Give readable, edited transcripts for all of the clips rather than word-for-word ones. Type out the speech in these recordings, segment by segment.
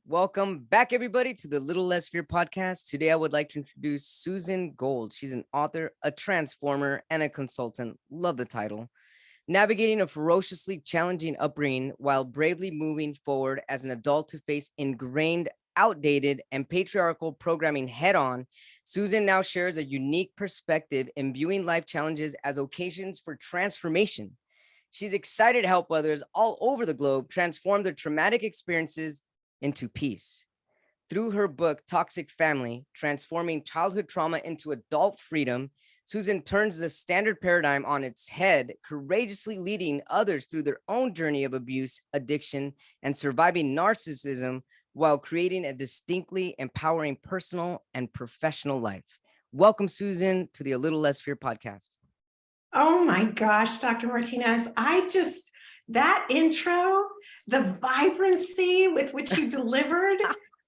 Welcome back, everybody, to the Little Less Fear podcast. Today, I would like to introduce Susan Gold. She's an author, a transformer, and a consultant. Love the title. Navigating a ferociously challenging upbringing while bravely moving forward as an adult to face ingrained, outdated, and patriarchal programming head on, Susan now shares a unique perspective in viewing life challenges as occasions for transformation. She's excited to help others all over the globe transform their traumatic experiences into peace. Through her book, Toxic Family, Transforming Childhood Trauma into Adult Freedom, Susan turns the standard paradigm on its head, courageously leading others through their own journey of abuse, addiction, and surviving narcissism while creating a distinctly empowering personal and professional life. Welcome, Susan, to the A Little Less Fear podcast. Oh my gosh, Dr. Martinez, that intro, the vibrancy with which you delivered.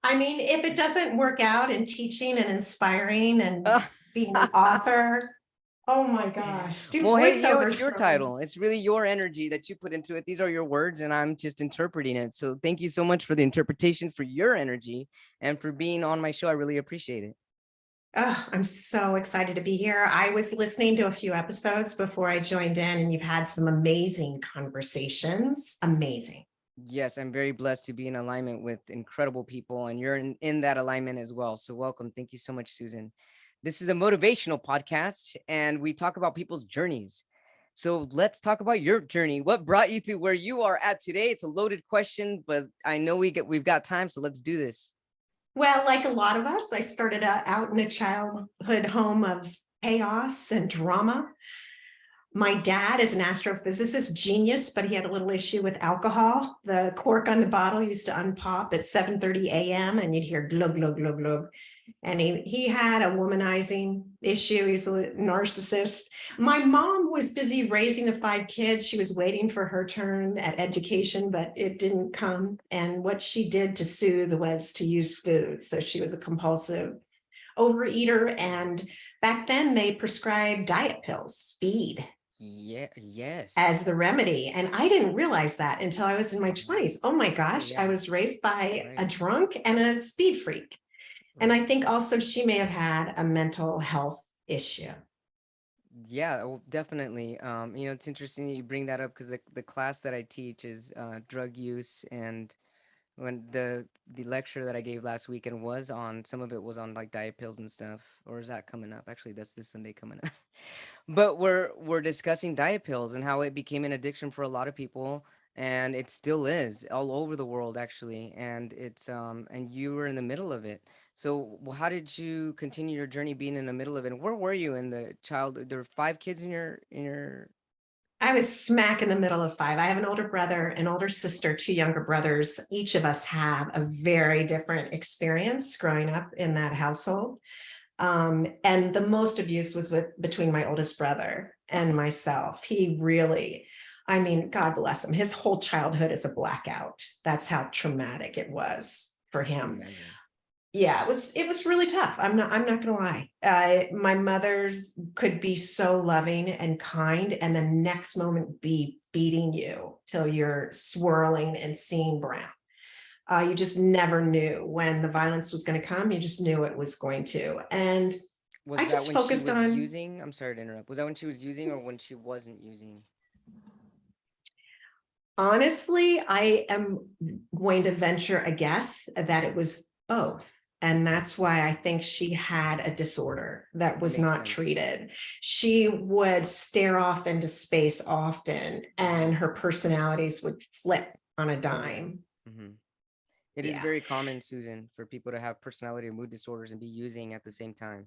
I mean, if it doesn't work out in teaching and inspiring and being an author, oh my gosh. Dude, well, hey, it's your title. It's really your energy that you put into it. These are your words and I'm just interpreting it. So thank you so much for the interpretation, for your energy, and for being on my show. I really appreciate it. Oh, I'm so excited to be here. I was listening to a few episodes before I joined in, and you've had some amazing conversations. Amazing. Yes, I'm very blessed to be in alignment with incredible people, and you're in that alignment as well. So welcome. Thank you so much, Susan. This is a motivational podcast, and we talk about people's journeys. So let's talk about your journey. What brought you to where you are at today? It's a loaded question, but I know we've got time, so let's do this. Well, like a lot of us, I started out in a childhood home of chaos and drama. My dad is an astrophysicist, genius, but he had a little issue with alcohol. The cork on the bottle used to unpop at 7:30 a.m. and you'd hear glug, glug, glug, glug. And he had a womanizing issue. He's a narcissist. My mom was busy raising the 5 kids. She was waiting for her turn at education, but it didn't come. And what she did to soothe was to use food. So she was a compulsive overeater. And back then they prescribed diet pills, speed. Yes. As the remedy. And I didn't realize that until I was in my 20s. Oh my gosh, I was raised by a drunk and a speed freak. And I think also she may have had a mental health issue. Yeah, well, definitely. It's interesting that you bring that up because the class that I teach is drug use, and when the lecture that I gave last weekend was on, some of it was on like diet pills and stuff. Or is that coming up? Actually, that's this Sunday coming up. But we're discussing diet pills and how it became an addiction for a lot of people, and it still is all over the world actually. And it's and you were in the middle of it. So how did you continue your journey being in the middle of it? And where were you in the child? There were 5 kids in your. I was smack in the middle of 5. I have an older brother, an older sister, 2 younger brothers. Each of us have a very different experience growing up in that household. And the most abuse was between my oldest brother and myself. He really, I mean, God bless him. His whole childhood is a blackout. That's how traumatic it was for him. Yeah, it was really tough. I'm not gonna lie. My mother's could be so loving and kind, and the next moment be beating you till you're swirling and seeing brown. You just never knew when the violence was going to come. You just knew it was going to. And I just focused on using. I'm sorry to interrupt. Was that when she was using or when she wasn't using? Honestly, I am going to venture a guess that it was both. And that's why I think she had a disorder that was not treated. She would stare off into space often, and her personalities would flip on a dime. Mm-hmm. It is very common, Susan, for people to have personality or mood disorders and be using at the same time.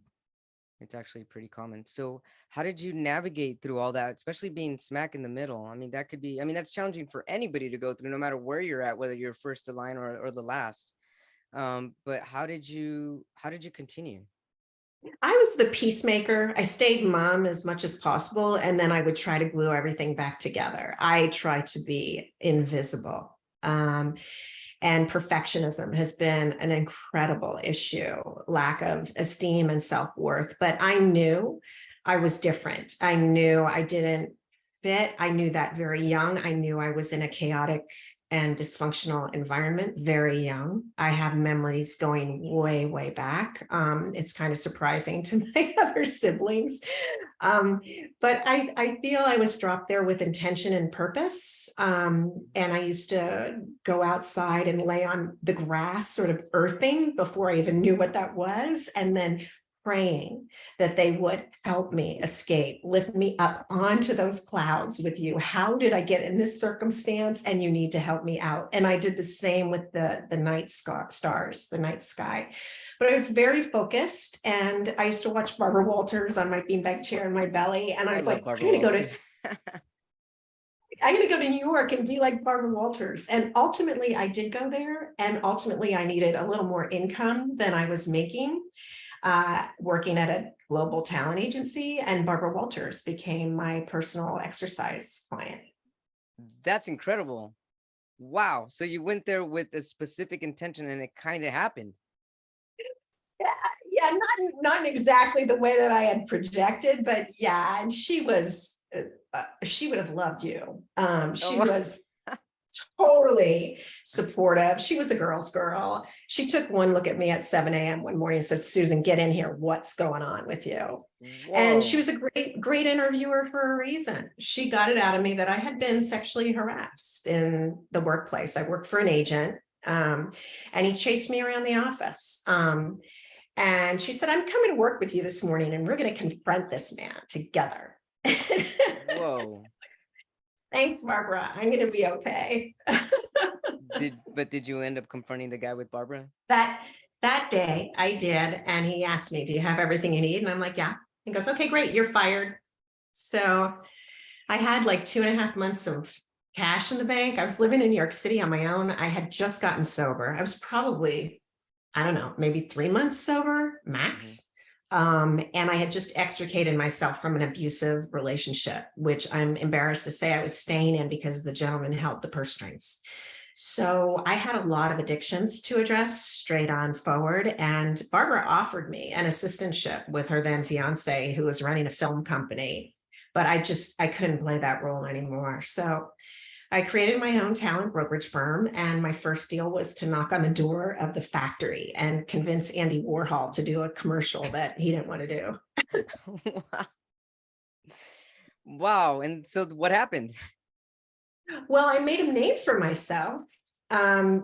It's actually pretty common. So how did you navigate through all that, especially being smack in the middle? I mean, that's challenging for anybody to go through, no matter where you're at, whether you're first in line or the last. But how did you continue? I was the peacemaker. I stayed mum as much as possible, and then I would try to glue everything back together. I try to be invisible. And perfectionism has been an incredible issue, lack of esteem and self-worth. But I knew I was different. I knew I didn't fit. I knew that very young. I knew I was in a chaotic and dysfunctional environment very young. I have memories going way, way back. It's kind of surprising to my other siblings. But I feel I was dropped there with intention and purpose. And I used to go outside and lay on the grass, sort of earthing before I even knew what that was. And then praying that they would help me escape, lift me up onto those clouds with you. How did I get in this circumstance? And you need to help me out. And I did the same with the night stars, the night sky. But I was very focused, and I used to watch Barbara Walters on my beanbag chair in my belly. And I was love like, Barbara Walters. I'm going to go to New York and be like Barbara Walters. And ultimately, I did go there. And ultimately, I needed a little more income than I was making, working at a global talent agency. And Barbara Walters became my personal exercise client. That's incredible. Wow. So you went there with a specific intention and it kind of happened. Yeah, not exactly the way that I had projected, but yeah, and she would have loved you. She was totally supportive. She was a girl's girl. She took one look at me at 7 a.m. one morning and said, Susan, get in here. What's going on with you? Whoa. And she was a great interviewer for a reason. She got it out of me that I had been sexually harassed in the workplace. I worked for an agent, and he chased me around the office. And she said, I'm coming to work with you this morning, and we're going to confront this man together. Whoa. Thanks, Barbara. I'm going to be okay. Did you end up confronting the guy with Barbara? That day I did. And he asked me, do you have everything you need? And I'm like, yeah. He goes, okay, great. You're fired. So I had like 2.5 months of cash in the bank. I was living in New York City on my own. I had just gotten sober. I was probably, I don't know, maybe 3 months sober max. And I had just extricated myself from an abusive relationship, which I'm embarrassed to say I was staying in because the gentleman held the purse strings. So I had a lot of addictions to address straight on forward. And Barbara offered me an assistantship with her then fiance, who was running a film company. But I couldn't play that role anymore. So I created my own talent brokerage firm, and my first deal was to knock on the door of the factory and convince Andy Warhol to do a commercial that he didn't want to do. Wow. And so what happened? Well, I made a name for myself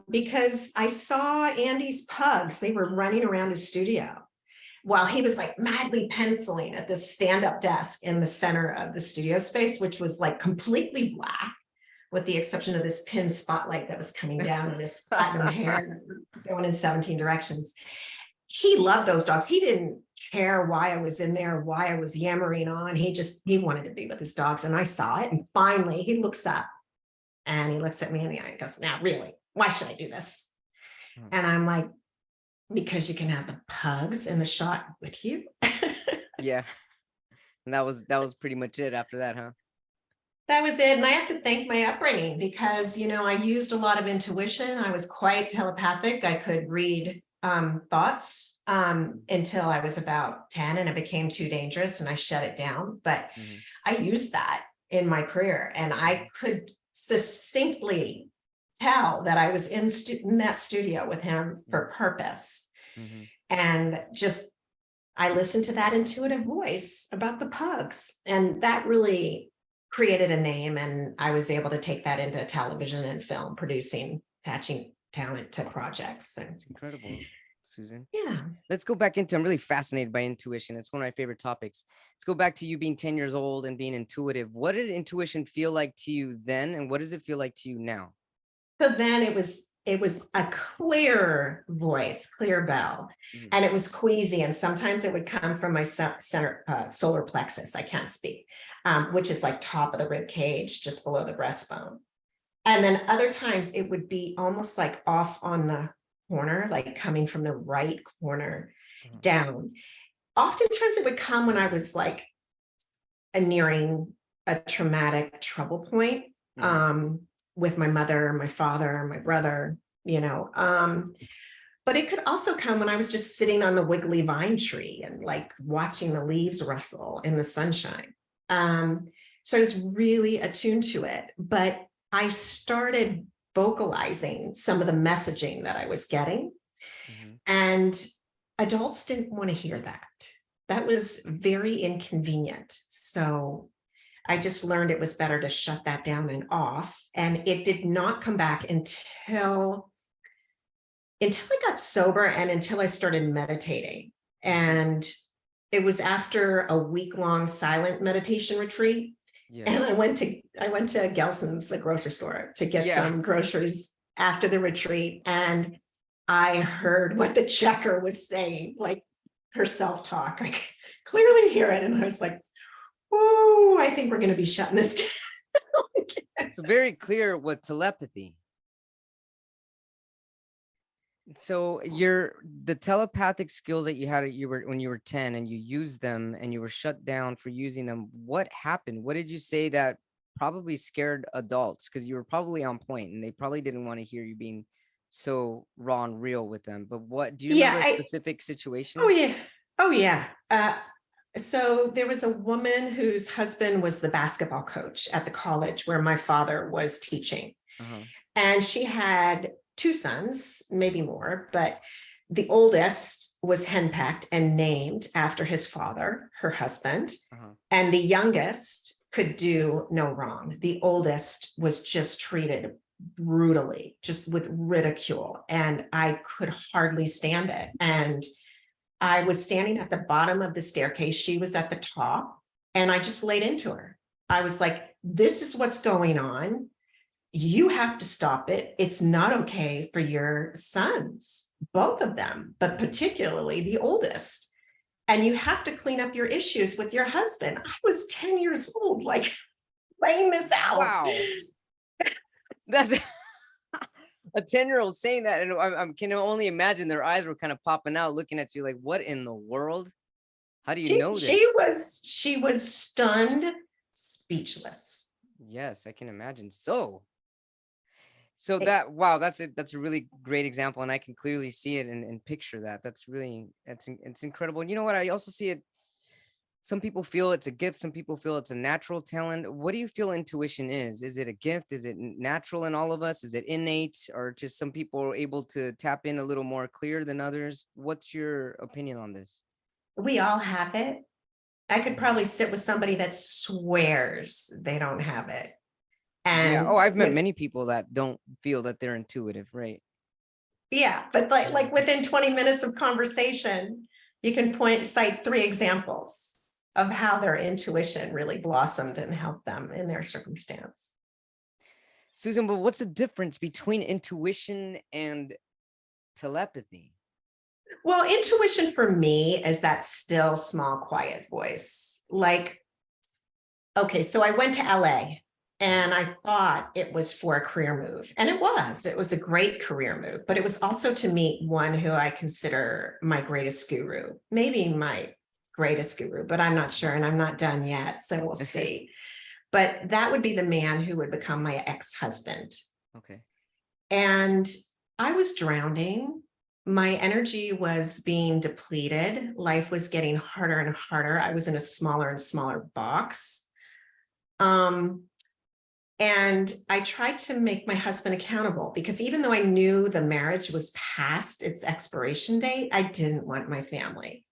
because I saw Andy's pugs. They were running around his studio while he was like madly penciling at this stand-up desk in the center of the studio space, which was like completely black, with the exception of this pin spotlight that was coming down and his platinum hair going in 17 directions. He loved those dogs. He didn't care why I was in there, why I was yammering on. He wanted to be with his dogs. And I saw it. And finally he looks up and he looks at me in the eye and goes, now really, why should I do this? And I'm like, because you can have the pugs in the shot with you. Yeah. And that was pretty much it after that, huh? That was it. And I have to thank my upbringing because, I used a lot of intuition. I was quite telepathic. I could read thoughts until I was about 10, and it became too dangerous and I shut it down. But I used that in my career, and I could succinctly tell that I was in that studio with him for purpose. And just, I listened to that intuitive voice about the pugs, and that really created a name. And I was able to take that into television and film producing, attaching talent to projects. And it's incredible, Susan. Yeah. Let's go back into, I'm really fascinated by intuition. It's one of my favorite topics. Let's go back to you being 10 years old and being intuitive. What did intuition feel like to you then? And what does it feel like to you now? So then it was a clear voice, clear bell, and it was queasy. And sometimes it would come from my center solar plexus. I can't speak, which is like top of the rib cage, just below the breastbone. And then other times it would be almost like off on the corner, like coming from the right corner down. Oftentimes it would come when I was like nearing a traumatic trouble point. With my mother, my father, my brother, but it could also come when I was just sitting on the wiggly vine tree and like watching the leaves rustle in the sunshine. So I was really attuned to it, but I started vocalizing some of the messaging that I was getting. Mhm. And adults didn't want to hear that. That was very inconvenient. So I just learned it was better to shut that down and off. And it did not come back until I got sober and until I started meditating. And it was after a week-long silent meditation retreat. Yes. And I went to Gelson's, the grocery store, to get Yeah. some groceries after the retreat. And I heard what the checker was saying, like her self-talk. I could clearly hear it. And I was like, oh, I think we're going to be shutting this down. So very clear with telepathy. So the telepathic skills that you had when you were 10 and you used them and you were shut down for using them, what happened? What did you say that probably scared adults? Because you were probably on point and they probably didn't want to hear you being so raw and real with them. But what do you remember a specific Oh situation? yeah. Oh yeah. So there was a woman whose husband was the basketball coach at the college where my father was teaching. Uh-huh. And she had two sons, maybe more, but the oldest was henpecked and named after his father, her husband. Uh-huh. And the youngest could do no wrong. The oldest was just treated brutally, just with ridicule. And I could hardly stand it. And I was standing at the bottom of the staircase. She was at the top. And I just laid into her. I was like, this is what's going on. You have to stop it. It's not okay for your sons, both of them, but particularly the oldest. And you have to clean up your issues with your husband. I was 10 years old, like laying this out. Wow. That's a 10-year-old saying that. And I can only imagine their eyes were kind of popping out, looking at you like, what in the world? How do you know this? She was stunned, speechless. Yes, I can imagine. So that, wow, that's a really great example. And I can clearly see it and picture that. It's incredible. And you know what? I also see it. Some people feel it's a gift. Some people feel it's a natural talent. What do you feel intuition is? Is it a gift? Is it natural in all of us? Is it innate, or just some people are able to tap in a little more clear than others? What's your opinion on this? We all have it. I could probably sit with somebody that swears they don't have it. Yeah. Oh, And I've met many people that don't feel that they're intuitive, right? yeah, but like within 20 minutes of conversation, you can cite 3 examples of how their intuition really blossomed and helped them in their circumstance. Susan, but what's the difference between intuition and telepathy? Well, intuition for me is that still, small, quiet voice. Like, okay, so I went to LA and I thought it was for a career move. And it was a great career move, but it was also to meet one who I consider my greatest guru, maybe my greatest guru, but I'm not sure. And I'm not done yet. So we'll see. But that would be the man who would become my ex-husband. Okay. And I was drowning. My energy was being depleted. Life was getting harder and harder. I was in a smaller and smaller box. And I tried to make my husband accountable because even though I knew the marriage was past its expiration date, I didn't want my family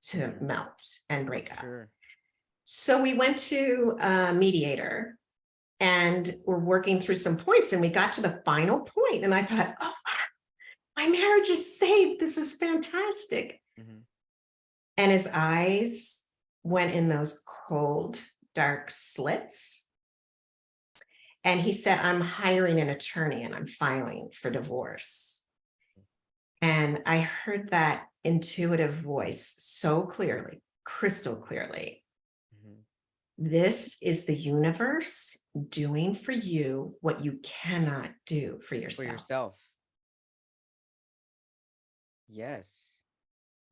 to melt and break up. Sure. So we went to a mediator and we're working through some points and we got to the final point and I thought, oh, my marriage is saved. This is fantastic. Mm-hmm. And his eyes went in those cold, dark slits. And he said, I'm hiring an attorney and I'm filing for divorce. And I heard that intuitive voice so clearly, crystal clearly. Mm-hmm. This is the universe doing for you what you cannot do for yourself. For yourself. Yes.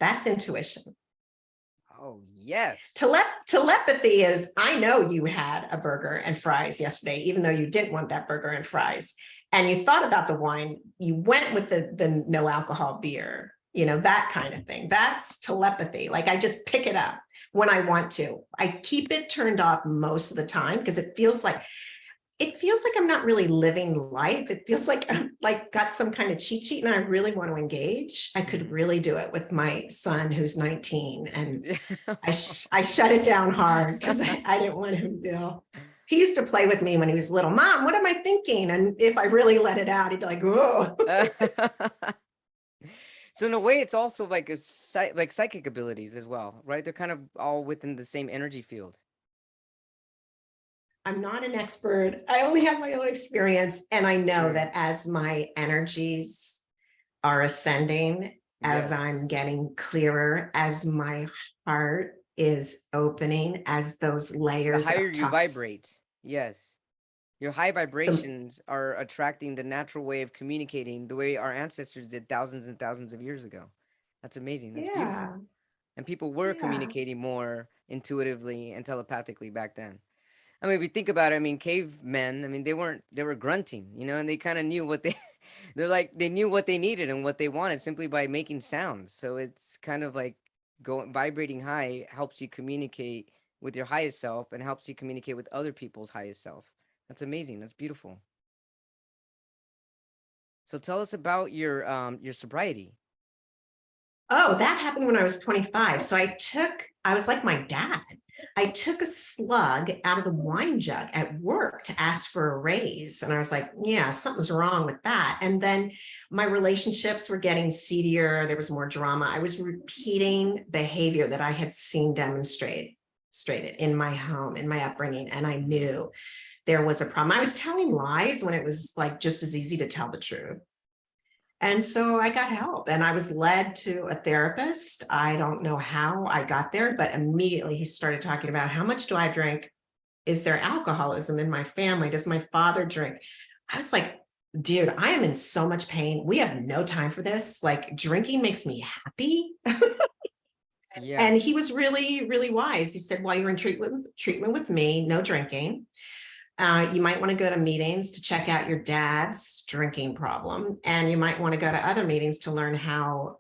That's intuition. Oh, yes. Telepathy is, I know you had a burger and fries yesterday, even though you didn't want that burger and fries. And you thought about the wine, you went with the no alcohol beer, that kind of thing. That's telepathy. Like I just pick it up when I want to. I keep it turned off most of the time because it feels like it feels like I'm not really living life. It feels like I'm like got some kind of cheat sheet and I really want to engage. I could really do it with my son who's 19. And I shut it down hard because I didn't want him to feel. He used to play with me when he was little. Mom, what am I thinking? And if I really let it out, he'd be like, whoa. So in a way, it's also like like psychic abilities as well, right? They're kind of all within the same energy field. I'm not an expert. I only have my own experience. And I know Sure. that as my energies are ascending, as I'm Yes. getting clearer, as my heart is opening, as those The layers higher of you vibrate, yes. Your high the, vibrations are attracting the natural way of communicating the way our ancestors did thousands and thousands of years ago. That's amazing. That's yeah, beautiful. And people were yeah. communicating more intuitively and telepathically back then. I mean, if you think about it, I mean, cavemen, I mean, they were grunting, and they kind of knew what they, they knew what they needed and what they wanted simply by making sounds. So it's kind of like vibrating high helps you communicate with your highest self and helps you communicate with other people's highest self. That's amazing. That's beautiful. So tell us about your sobriety. Oh, that happened when I was 25. So I was like my dad. I took a slug out of the wine jug at work to ask for a raise. And I was like, yeah, something's wrong with that. And then my relationships were getting seedier. There was more drama. I was repeating behavior that I had seen demonstrated in my home, in my upbringing. And I knew there was a problem. I was telling lies when it was like just as easy to tell the truth. And so I got help and I was led to a therapist. I don't know how I got there, but immediately he started talking about how much do I drink? Is there alcoholism in my family? Does my father drink? I was like, dude, I am in so much pain. We have no time for this. Like drinking makes me happy. Yeah. And he was really, really wise. He said, while you're in treatment with me, no drinking. You might want to go to meetings to check out your dad's drinking problem. And you might want to go to other meetings to learn how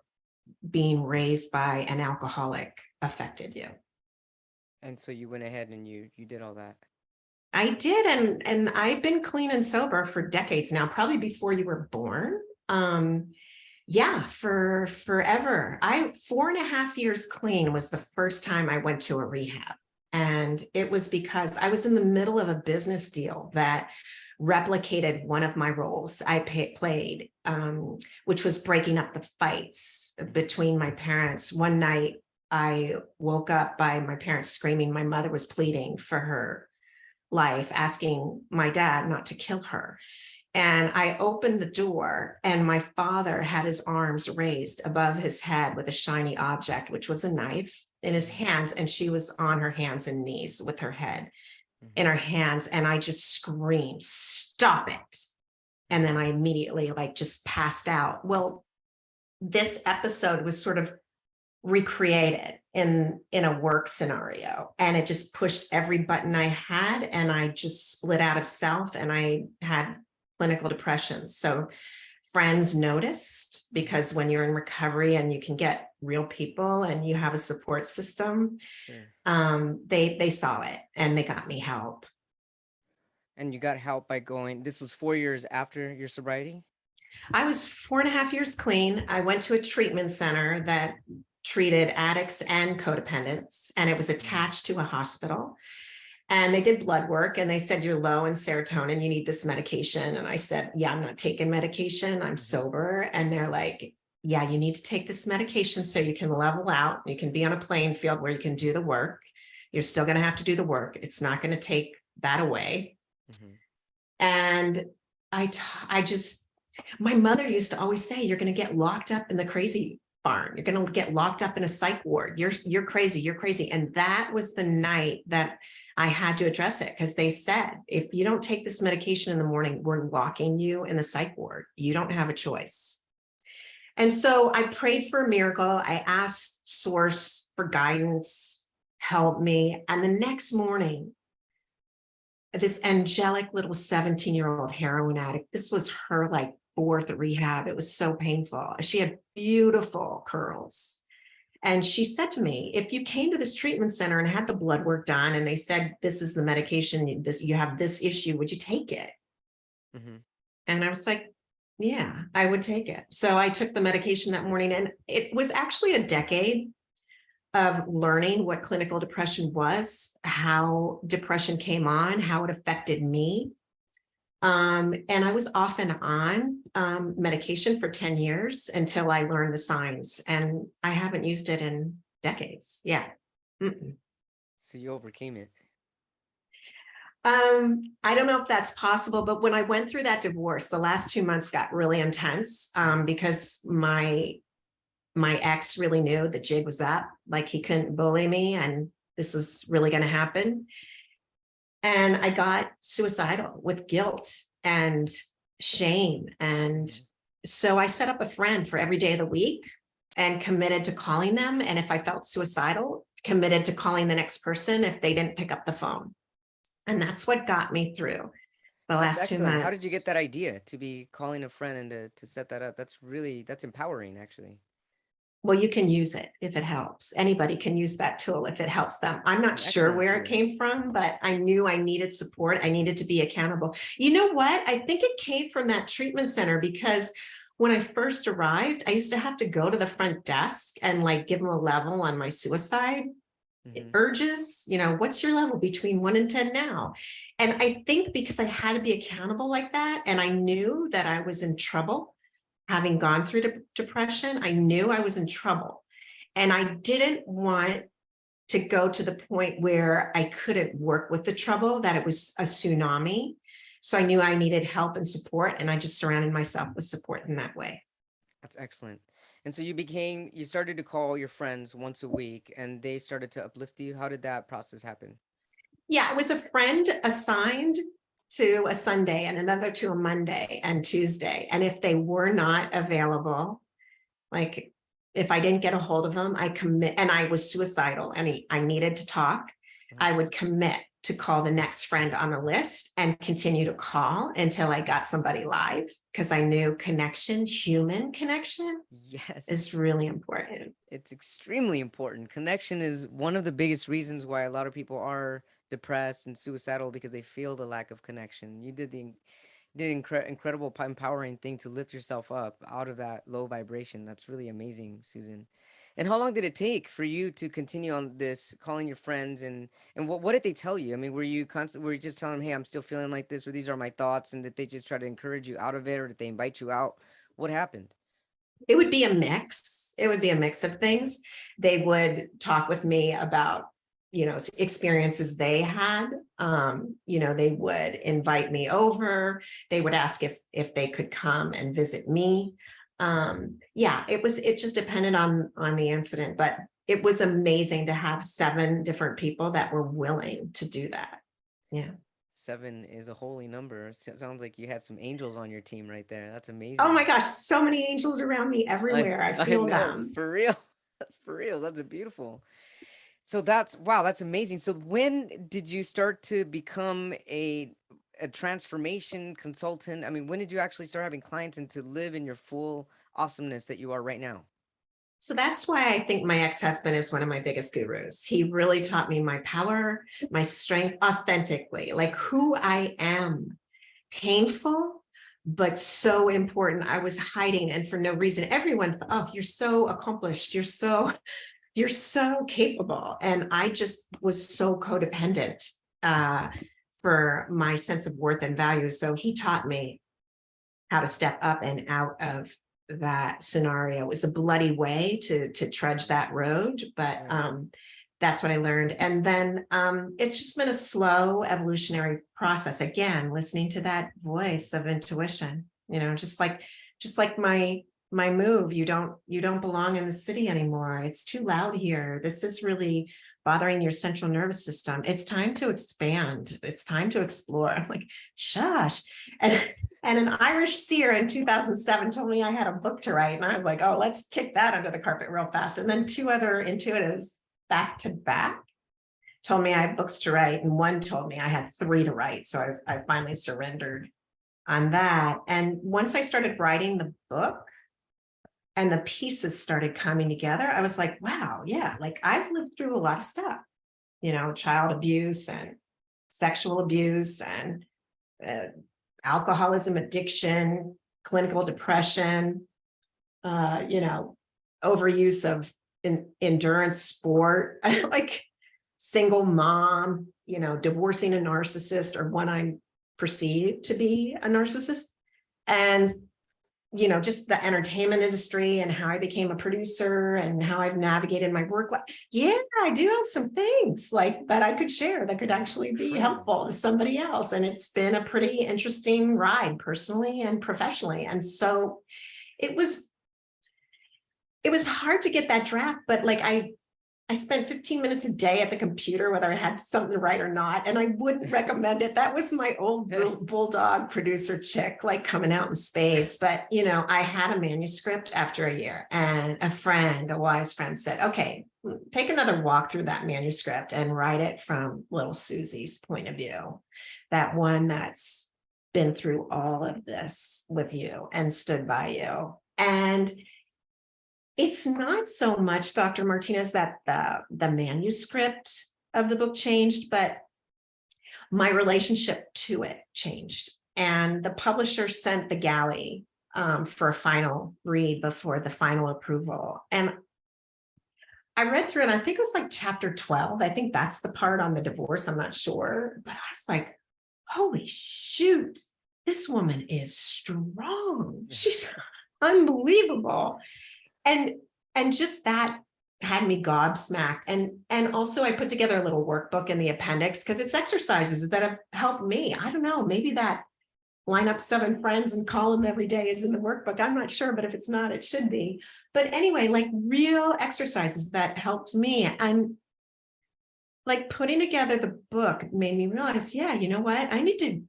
being raised by an alcoholic affected you. And so you went ahead and you did all that. I did. And I've been clean and sober for decades now, probably before you were born. Yeah, for forever. 4.5 years clean was the first time I went to a rehab. And it was because I was in the middle of a business deal that replicated one of my roles I played, which was breaking up the fights between my parents. One night, I woke up by my parents screaming. My mother was pleading for her life, asking my dad not to kill her. And I opened the door, and my father had his arms raised above his head with a shiny object, which was a knife in his hands. And she was on her hands and knees with her head in her hands. And I just screamed, stop it. And then I immediately like just passed out. Well, this episode was sort of recreated in a work scenario, and it just pushed every button I had, and I just split out of self, and I had clinical depression. So friends noticed, because when you're in recovery and you can get real people and you have a support system, Sure. they saw it and they got me help. And you got help by going. This was 4 years after your sobriety. I was 4.5 years clean. I went to a treatment center that treated addicts and codependents, and it was attached to a hospital. And they did blood work and they said, you're low in serotonin, you need this medication. And I said, yeah, I'm not taking medication, I'm sober. And they're like, yeah, you need to take this medication so you can level out. You can be on a playing field where you can do the work. You're still going to have to do the work. It's not going to take that away. And I just, my mother used to always say, you're going to get locked up in the crazy barn. You're going to get locked up in a psych ward. You're crazy. You're crazy. And that was the night that I had to address it, because they said, if you don't take this medication in the morning, we're locking you in the psych ward. You don't have a choice. And so I prayed for a miracle. I asked Source for guidance, help me. And the next morning, this angelic little 17-year-old heroin addict, this was her like fourth rehab. It was so painful. She had beautiful curls. And she said to me, if you came to this treatment center and had the blood work done and they said, this is the medication, you have this issue, would you take it? Mhm. And I was like, yeah, I would take it. So I took the medication that morning, and it was actually a decade of learning what clinical depression was, how depression came on, how it affected me. And I was off and on medication for 10 years until I learned the signs, and I haven't used it in decades. Yeah. Mm-mm. So you overcame it. I don't know if that's possible, but when I went through that divorce, the last 2 months got really intense because my ex really knew the jig was up, like he couldn't bully me and this was really going to happen. And I got suicidal with guilt and shame. And Mhm. so I set up a friend for every day of the week and committed to calling them. And if I felt suicidal, committed to calling the next person if they didn't pick up the phone. And that's what got me through the That's last two excellent. How did you get months. that idea to be calling a friend and to set that up? That's empowering, actually. Well, you can use it if it helps. Anybody can use that tool if it helps them. I'm It's not an sure excellent where it tool. came from, but I knew I needed support. I needed to be accountable. You know what? I think it came from that treatment center because when I first arrived, I used to have to go to the front desk and like give them a level on my suicide Hmm. urges. What's your level between 1 and 10 now? And I think because I had to be accountable like that, and I knew that I was in trouble, having gone through depression, I knew I was in trouble. And I didn't want to go to the point where I couldn't work with the trouble, that it was a tsunami. So I knew I needed help and support, and I just surrounded myself with support in that way. That's excellent. And so you started to call your friends once a week and they started to uplift you. How did that process happen? Yeah, it was a friend assigned to a Sunday and another to a Monday and Tuesday. And if they were not available, like if I didn't get a hold of them, I commit, and I was suicidal and I needed to talk, Mhm. I would commit to call the next friend on the list and continue to call until I got somebody live, because I knew connection, human connection, Yes. is really important. It's extremely important. Connection is one of the biggest reasons why a lot of people are depressed and suicidal because they feel the lack of connection. You did incredible empowering thing to lift yourself up out of that low vibration. That's really amazing, Susan. And how long did it take for you to continue on this, calling your friends and what did they tell you? I mean, were you just telling them, "Hey, I'm still feeling like this," or "These are my thoughts," and did they just try to encourage you out of it, or did they invite you out? What happened? It would be a mix. It would be a mix of things. They would talk with me about, experiences they had. They would invite me over. They would ask if they could come and visit me. Yeah, it just depended on the incident, but it was amazing to have 7 different people that were willing to do that. Yeah. 7 is a holy number. Sounds like you had some angels on your team right there. That's Oh my amazing. gosh, so many angels around me everywhere. I I feel know, them. for real. For real. That's a beautiful. So that's wow, that's amazing. So when did you start to become a transformation consultant? I mean, when did you actually start having clients and to live in your full awesomeness that you are right now? So that's why I think my ex-husband is one of my biggest gurus. He really taught me my power, my strength authentically, like who I am. Painful, but so important. I was hiding, and for no reason. Everyone thought, oh, you're so accomplished. You're so capable. And I just was so codependent uh, for my sense of worth and value. So he taught me how to step up and out of that scenario. It was a bloody way to trudge that road, but Right. that's what I learned. And then it's just been a slow evolutionary process. Again, listening to that voice of intuition, just like my move. You don't belong in the city anymore. It's too loud here. This is really bothering your central nervous system. It's time to expand. It's time to explore. I'm like, shush. And and an Irish seer in 2007 told me I had a book to write. And I was like, oh, let's kick that under the carpet real fast. And then 2 other intuitives back to back told me I had books to write. And one told me I had 3 to write. So I finally surrendered on that. And once I started writing the book, and the pieces started coming together. I was like, wow, yeah, like I've lived through a lot of stuff, child abuse and sexual abuse and uh, alcoholism, addiction, clinical depression, you know, overuse of endurance sport, like single mom, divorcing a narcissist or one I'm perceived to be a narcissist. And just the entertainment industry and how I became a producer and how I've navigated my work life. Yeah, I do have some things like that I could share that could actually be Incredible. helpful to somebody else. And it's been a pretty interesting ride personally and professionally. And so it was hard to get that draft, but like I spent 15 minutes a day at the computer, whether I had something to write or not. And I wouldn't recommend it. That was my old bulldog producer chick, like coming out in spades. But, I had a manuscript after a year, and a wise friend said, okay, take another walk through that manuscript and write it from little Susie's point of view. That one that's been through all of this with you and stood by you. And it's not so much, Dr. Martinez, that the manuscript of the book changed, but my relationship to it changed. And the publisher sent the galley for a final read before the final approval. And I read through it, and I think it was like chapter 12. I think that's the part on the divorce. I'm not sure. But I was like, holy shoot, this woman is strong. She's unbelievable. And just that had me gobsmacked. And also I put together a little workbook in the appendix because it's exercises that have helped me. I don't know, maybe that line up 7 friends and call them every day is in the workbook. I'm not sure, but if it's not, it should be. But anyway, like real exercises that helped me. And like putting together the book made me realize, yeah, you know what? I need to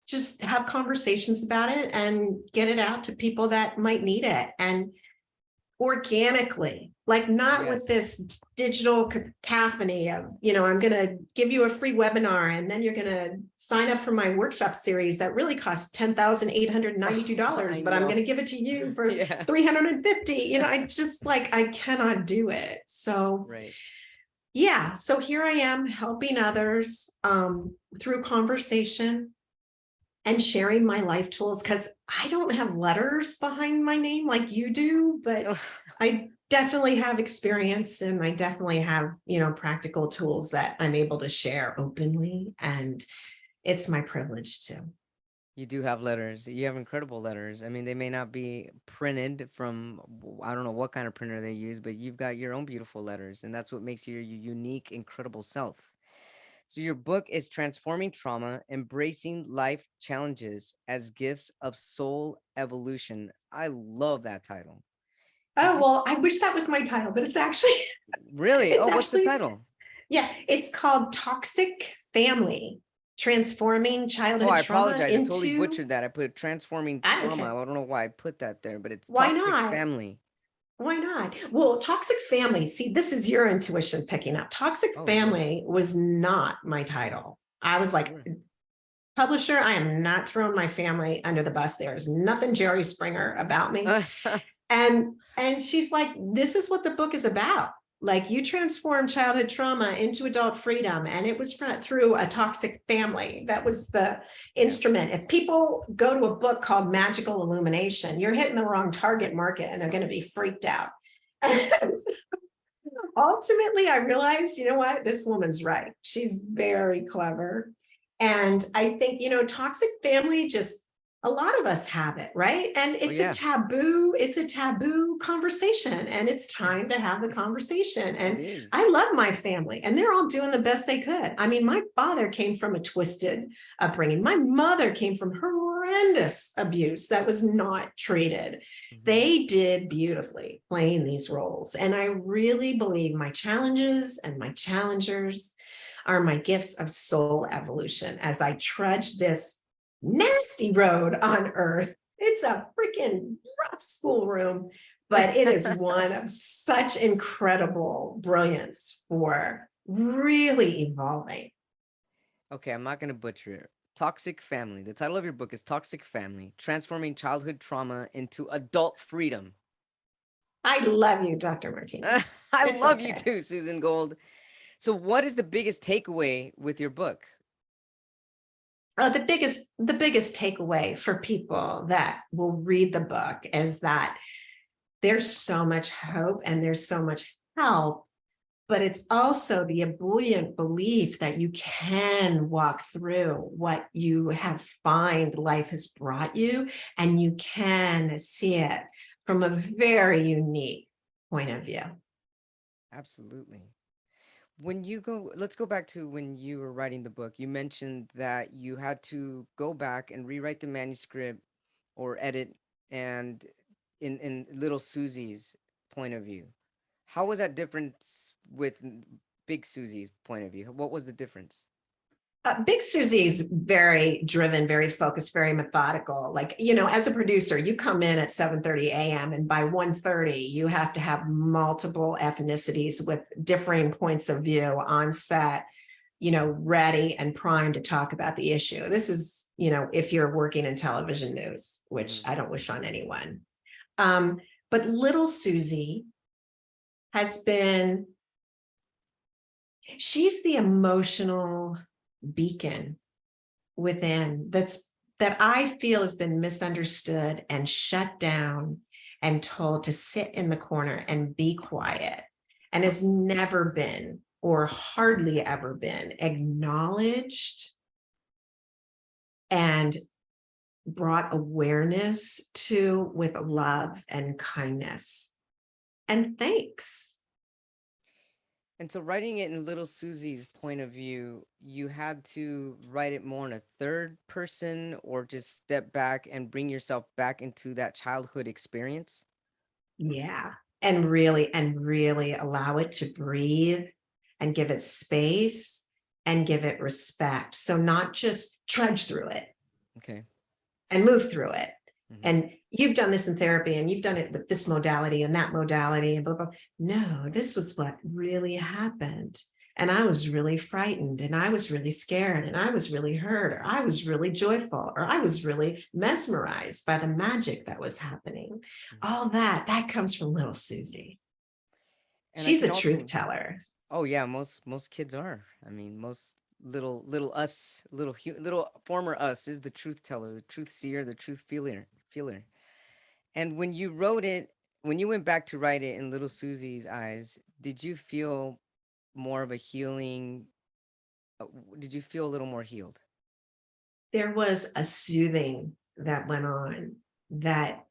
just have conversations about it and get it out to people that might need it. And organically, like not with this digital cacophony of, I'm going to give you a free webinar and then you're going to sign up for my workshop series that really costs $10,892, but I'm going to give it to you for $350. I just I cannot do it. So, yeah. So here I am helping others through conversation and sharing my life tools, because I don't have letters behind my name like you do, but I definitely have experience and I definitely have, practical tools that I'm able to share openly. And it's my privilege to. You do have letters. You have incredible letters. I mean, they may not be printed from, I don't know what kind of printer they use, but you've got your own beautiful letters. And that's what makes you your unique, incredible self. So your book is Transforming Trauma, Embracing Life Challenges as Gifts of Soul Evolution. I love that title. Oh, well, I wish that was my title, but it's actually, really? Oh, what's the title? Yeah, it's called Toxic Family, Transforming Childhood I Trauma apologize. into... I totally butchered that. I put Transforming Trauma. I don't know why I put that there, but it's Why Toxic not? Family. Why not? Well, toxic family. See, this is your intuition picking up. Toxic family was not my title. I was like, publisher, I am not throwing my family under the bus. There's nothing Jerry Springer about me. And she's like, this is what the book is about. Like, you transform childhood trauma into adult freedom. And it was through a toxic family. That was the instrument. If people go to a book called Magical Illumination, you're hitting the wrong target market and they're going to be freaked out. Ultimately, I realized, you know what? This woman's right. She's very clever. And I think, toxic family, just a lot of us have it, right? And it's a taboo conversation, and it's time to have the conversation. And I love my family, and they're all doing the best they could. I mean, my father came from a twisted upbringing. My mother came from horrendous abuse that was not treated. They did beautifully playing these roles. And I really believe my challenges and my challengers are my gifts of soul evolution as I trudge this nasty road on earth. It's a freaking rough schoolroom, but it is one of such incredible brilliance for really evolving. Okay, I'm not going to butcher it. Toxic Family. The title of your book is Toxic Family, Transforming Childhood Trauma into Adult Freedom. I love you, Dr. Martinez. I It's love you okay. too, Susan Gold. So, what is the biggest takeaway with your book? The biggest takeaway for people that will read the book is that there's so much hope and there's so much help, but it's also the ebullient belief that you can walk through what you have find life has brought you, and you can see it from a very unique point of view. Absolutely. When you go, let's go back to when you were writing the book. You mentioned that you had to go back and rewrite the manuscript or edit and in little Susie's point of view. How was that different with Big Susie's point of view? What was the difference? Big Susie's very driven, very focused, very methodical. Like, as a producer, you come in at 7:30 a.m. and by 1:30, you have to have multiple ethnicities with differing points of view on set, ready and primed to talk about the issue. This is, if you're working in television news, which Mhm. I don't wish on anyone. Um, but little Susie has been, she's the emotional beacon within that I feel has been misunderstood and shut down and told to sit in the corner and be quiet, and has never been or hardly ever been acknowledged and brought awareness to with love and kindness and thanks. And so, writing it in little Susie's point of view, you had to write it more in a third person or just step back and bring yourself back into that childhood experience. Yeah. And really allow it to breathe and give it space and give it respect. So not just trudge through it Okay. and move through it. Hmm. And you've done this in therapy and you've done it with this modality and that modality and blah, blah. No, this was what really happened. And I was really frightened and I was really scared and I was really hurt, or I was really joyful, or I was really mesmerized by the magic that was happening. All that comes from little Susie. And I She's a can truth also, teller. oh yeah, most kids are. I mean, most little us, little former us is the truth teller, the truth seer, the truth feeler. And when you wrote it, when you went back to write it in little Susie's eyes, did you feel more of a healing? Did you feel a little more healed? There was a soothing that went on, that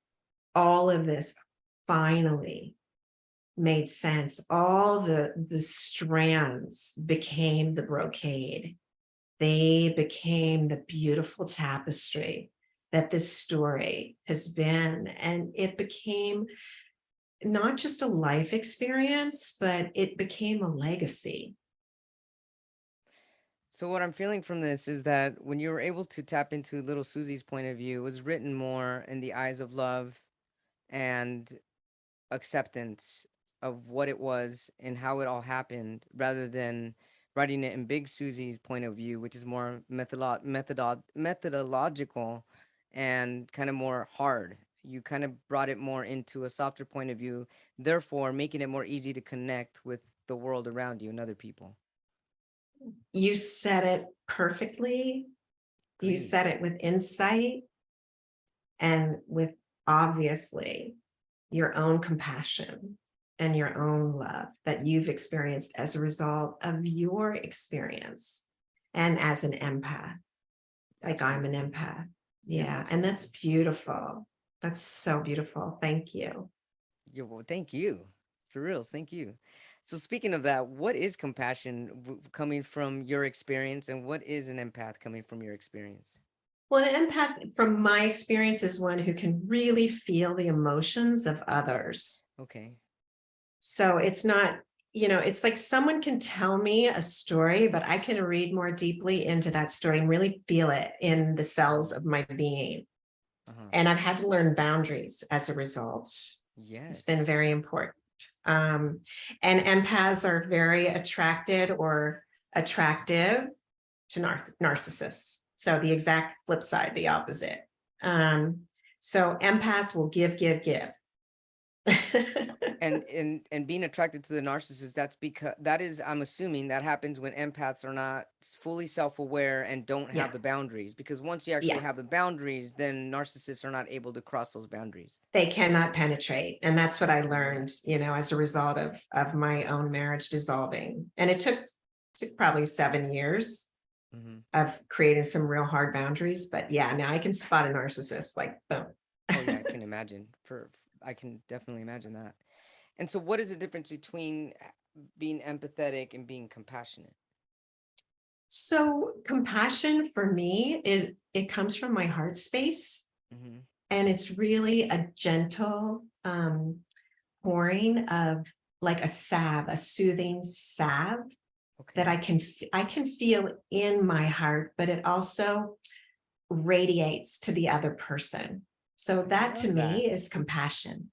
all of this finally made sense. All the strands became the brocade. They became the beautiful tapestry that this story has been. And it became not just a life experience, but it became a legacy. So what I'm feeling from this is that when you were able to tap into little Susie's point of view, it was written more in the eyes of love and acceptance of what it was and how it all happened, rather than writing it in Big Susie's point of view, which is more methodological and kind of more hard. You kind of brought it more into a softer point of view, therefore making it more easy to connect with the world around you and other people. You said it perfectly. You said Great. it with insight and with, obviously, your own compassion and your own love that you've experienced as a result of your experience and as an empath. Like, I'm an Absolutely. empath. Yes, Yeah. And absolutely. that's beautiful. That's so beautiful. Thank you. Yeah, well, thank you. For reals, thank you. So speaking of that, what is compassion coming from your experience, and what is an empath coming from your experience? Well, an empath, from my experience, is one who can really feel the emotions of others. Okay. So it's not, it's like someone can tell me a story, but I can read more deeply into that story and really feel it in the cells of my being. Uh-huh. And I've had to learn boundaries as a result. It's been Yes. very important. Um, and empaths are very attracted or attractive to narcissists. So the exact flip side, the opposite. So empaths will give, give, give. And being attracted to the narcissist, that's because that is, I'm assuming that happens when empaths are not fully self-aware and don't have Yeah, the boundaries, because once you actually yeah. have the boundaries, then narcissists are not able to cross those boundaries. They cannot penetrate. And that's what I Yeah. learned, as a result of my own marriage dissolving. And it took probably 7 years Hmm. of creating some real hard boundaries. But yeah, now I can spot a narcissist like boom. Oh yeah, I can imagine. I can definitely imagine that. And so, what is the difference between being empathetic and being compassionate? So compassion for me is it comes from my heart space, Hmm. and it's really a gentle pouring of like a salve, a soothing salve that Okay, I can feel in my heart, but it also radiates to the other person. So I that to love that. me is compassion.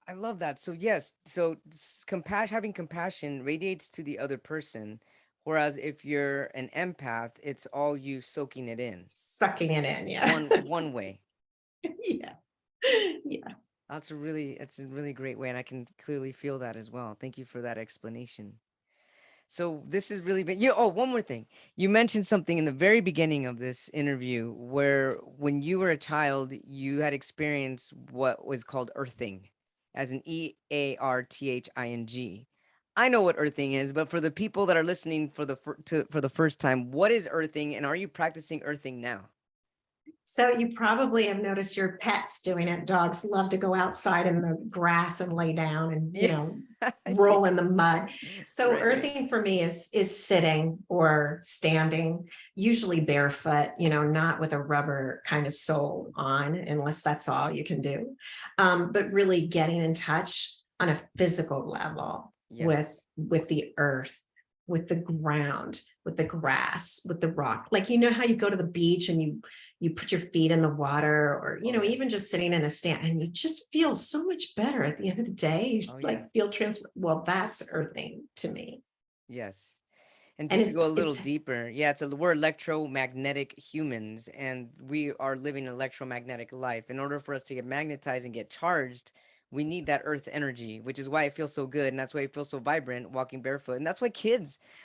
I love that. So yes, so compassion, having compassion radiates to the other person, whereas if you're an empath, it's all you soaking it in. Sucking it in, yeah. One way. Yeah. Yeah. That's a really great way, and I can clearly feel that as well. Thank you for that explanation. So this has really been, oh, one more thing. You mentioned something in the very beginning of this interview where when you were a child, you had experienced what was called earthing, as an EARTHING. I know what earthing is, but for the people that are listening for for the first time, what is earthing, and are you practicing earthing now? So you probably have noticed your pets doing it. Dogs love to go outside in the grass and lay down and, Yeah. roll in the mud. So Right, right. earthing for me is sitting or standing, usually barefoot, not with a rubber kind of sole on, unless that's all you can do. But really getting in touch on a physical level with Yes. with the earth, with the ground, with the grass, with the rock. Like how you go to the beach and you put your feet in the water, or Oh yeah. even just sitting in a stand, and you just feel so much better at the end of the day. You Oh yeah. like feel well, that's earthing to me. Yes. And And just to go a little it's deeper, yeah, we're electromagnetic humans, and we are living an electromagnetic life. In order for us to get magnetized and get charged, we need that earth energy, which is why it feels so good, and that's why it feels so vibrant walking barefoot. And that's why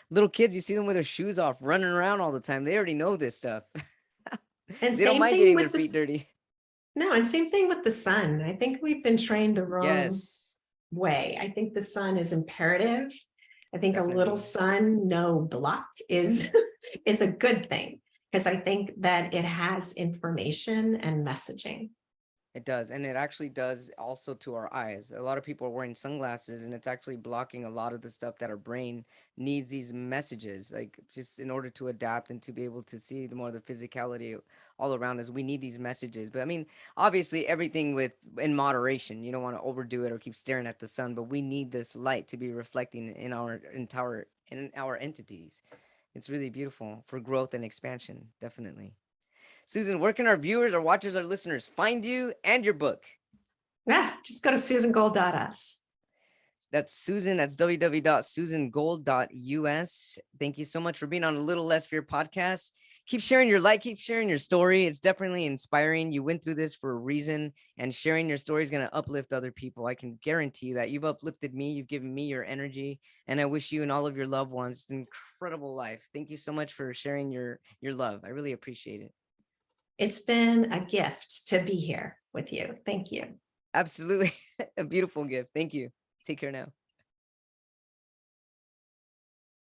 little kids, you see them with their shoes off, running around all the time. They already know this stuff. and They don't same mind thing getting their with feet this. dirty. No, and same thing with the sun. I think we've been trained the wrong Yes, way. I think the sun is imperative. I think a little definitely. sun, no block is is a good thing, because I think that it has information and messaging. It does, and it actually does also to our eyes. A lot of people are wearing sunglasses, and it's actually blocking a lot of the stuff that our brain needs these messages, like just in order to adapt and to be able to see the more the physicality all around us. We need these messages, but I mean, obviously, everything with in moderation. You don't want to overdo it or keep staring at the sun, but we need this light to be reflecting in our entities. It's really beautiful for growth and expansion, definitely. Susan, where can our viewers, our watchers, our listeners find you and your book? Yeah, just go to susangold.us. That's Susan. That's www.susangold.us. Thank you so much for being on A Little Less Fear podcast. Keep sharing your light, keep sharing your story. It's definitely inspiring. You went through this for a reason, and sharing your story is going to uplift other people. I can guarantee you that. You've uplifted me, you've given me your energy, and I wish you and all of your loved ones an incredible life. Thank you so much for sharing your love. I really appreciate it. It's been a gift to be here with you. Thank you. Absolutely. A beautiful gift. Thank you. Take care now.